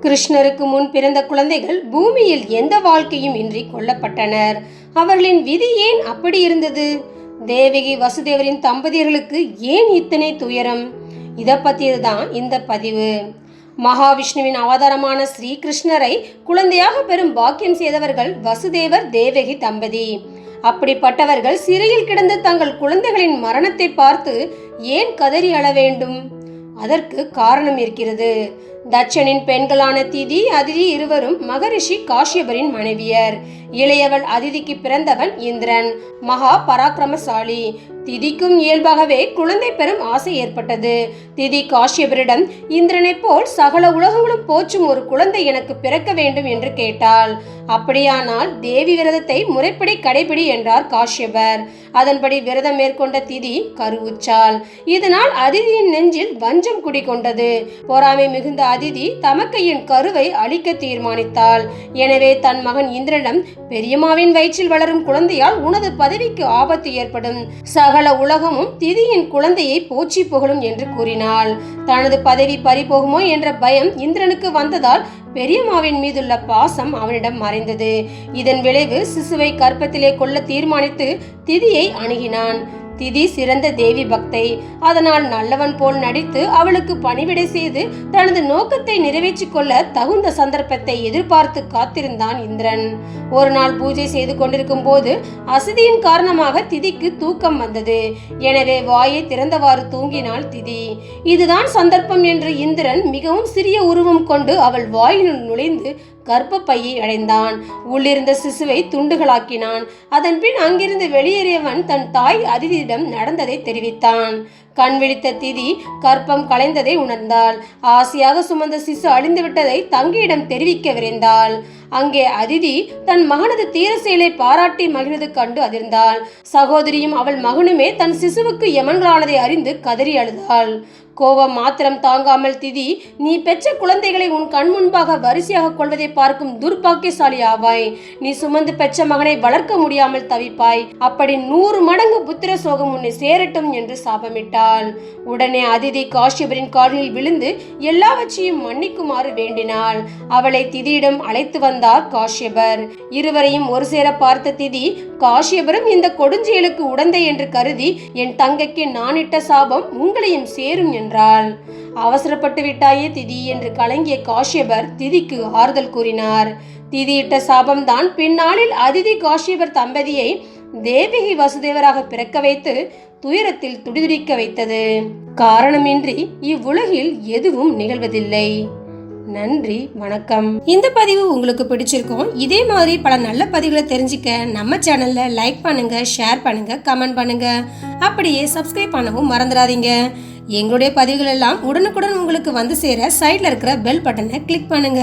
கிருஷ்ணருக்கு முன் பிறந்த குழந்தைகள் பூமியில் எந்த வாழ்க்கையும் இன்றி கொல்லப்பட்டனர். அவர்களின் விதி ஏன் அப்படி இருந்தது? தேவகி வசுதேவரின் தம்பதியர்களுக்கு ஏன் இத்தனை துயரம்? இதை பற்றியதுதான் இந்த பதிவு. மகாவிஷ்ணுவின் அவதாரமான ஸ்ரீகிருஷ்ணரை குழந்தையாக பெறும் பாக்கியம் செய்தவர்கள் வசுதேவர் தேவகி தம்பதி. அப்படிப்பட்டவர்கள் சிறையில் கிடந்த தங்கள் குழந்தைகளின் மரணத்தை பார்த்து ஏன் கதறி அழ வேண்டும்? அதற்கு காரணம் இருக்கிறது. தட்சனின் பெண்களான திதி அதிதி இருவரும் மகரிஷி காஷ்யபரின் மனைவியர். இளையவள் அதிதிக்கு பிறந்தவன் இந்திரன், மகா பராக்கிரமசாலி. திதிக்கும் இயல்பாகவே குழந்தை பெறும் ஆசை ஏற்பட்டது. திதி காஷ்யபரிடம் இந்திரனை போல் சகல உலகங்களும் போற்றும் ஒரு குழந்தை எனக்கு பிறக்க வேண்டும் என்று கேட்டாள். அப்படியானால் தேவி விரதத்தை முறைப்படி கடைபிடி என்றார் காஷ்யபர். அதன்படி விரதம் மேற்கொண்ட திதி கருவுற்றாள். இதனால் அதிதியின் நெஞ்சில் வஞ்சம் குடிகொண்டது. பொறாமை மிகுந்த அதிதி தமக்கையின் கருவை அழிக்க தீர்மானித்தாள். எனவே தன் மகன் இந்திரனிடம், பெரியம்மாவின் வயிற்றில் வளரும் குழந்தையால் உனது பதவிக்கு ஆபத்து ஏற்படும். சகல உலகமும் திதியின் குழந்தையை போற்றி புகழும் என்று கூறினாள். தனது பதவி பறிபோகுமோ என்ற பயம் இந்திரனுக்கு வந்ததால் பெரியம்மாவின் மீதுள்ள பாசம் அவனிடம் மறைந்தது. இதன் விளைவு சிசுவை கர்ப்பத்திலே கொல்ல தீர்மானித்து திதியை அணுகினான். திதி சிறந்த தேவி பக்தை. அதனால் நல்லவன் போல் நடித்து அவளுக்கு பணிவிடை செய்து தனது நோக்கத்தை நிறைவேற்றிக் கொள்ள தகுந்த சந்தர்ப்பத்தை எதிர்பார்த்து காத்திருந்தான் இந்திரன். ஒரு நாள் பூஜை செய்து கொண்டிருக்கும் போது அசதியின் காரணமாக திதிக்கு தூக்கம் வந்தது. எனவே வாயை திறந்தவாறு தூங்கினாள் திதி. இதுதான் சந்தர்ப்பம் என்று இந்திரன் மிகவும் சிறிய உருவம் கொண்டு அவள் வாயினுள் நுழைந்து கர்ப்பப்பையை அடைந்தான். உள்ளிருந்த சிசுவை துண்டுகளாக்கினான். அதன் பின் அங்கிருந்து வெளியேறியவன் தன் தாய் அதிதியிடம் நடந்ததை தெரிவித்தான். கண் விழித்த திதி கர்ப்பம் கலைந்ததை உணர்ந்தாள். ஆசையாக சுமந்த சிசு அழிந்து விட்டதை தங்கையிடம் தெரிவிக்க விரைந்தாள். அங்கே அதிதி தன் மகனது தீர செயலை பாராட்டி மகிழ்ந்து கண்டு அதிர்ந்தாள். சகோதரியும் அவள் மகனுமே தன் சிசுவுக்கு யமன்களானதை அறிந்து கதறி அழுதாள். கோபம் மாத்திரம் தாங்காமல் திதி, நீ பெற்ற குழந்தைகளை உன் கண் முன்பாக வரிசையாக கொள்வதை பார்க்கும் துர்பாக்கியசாலி ஆவாய். நீ சுமந்து பெற்ற மகனை வளர்க்க முடியாமல் தவிப்பாய். அப்படி 100 மடங்கு புத்திர சோகம் உன்னை சேரட்டும் என்று சாபமிட்டாள். உடனே அதிதி காஷ்யபரின் காலில் விழுந்து எல்லாவற்றையும் மன்னிக்குமாறு வேண்டினாள். அவளை திதியிடம் அழைத்து வந்தார் காஷ்யபர். இருவரையும் ஒரு சேர பார்த்த திதி, காஷ்யபரும் இந்த கொடுஞ்செயலுக்கு உடந்தை என்று கருதி என் தங்கைக்கு நான் இட்ட சாபம் உங்களையும் சேரும் என்றாள். அவசரப்பட்டு விட்டாயே திதி என்று கலங்கிய காஷ்யபர் திதிக்கு ஆறுதல் கூறினார். திதியிட்ட சாபம்தான் பின்னாளில் அதிதி காஷ்யபர் தம்பதியை தேவகி வசுதேவராக பிறக்க வைத்து துயரத்தில் துடிதுடிக்க வைத்தது. காரணமின்றி இவ்வுலகில் எதுவும் நிகழ்வதில்லை. நன்றி, வணக்கம். இந்த பதிவு உங்களுக்கு பிடிச்சிருக்கும். இதே மாதிரி பல நல்ல பதிவுகளை தெரிஞ்சுக்க நம்ம சேனல்ல லைக் பண்ணுங்க, ஷேர் பண்ணுங்க, கமெண்ட் பண்ணுங்க. அப்படியே சப்ஸ்கிரைப் பண்ணவும் மறந்துடாதீங்க. எங்களுடைய பதிவுகள் எல்லாம் உடனுக்குடன் உங்களுக்கு வந்து சேர சைட்ல இருக்கிற பெல் பட்டனை கிளிக் பண்ணுங்க.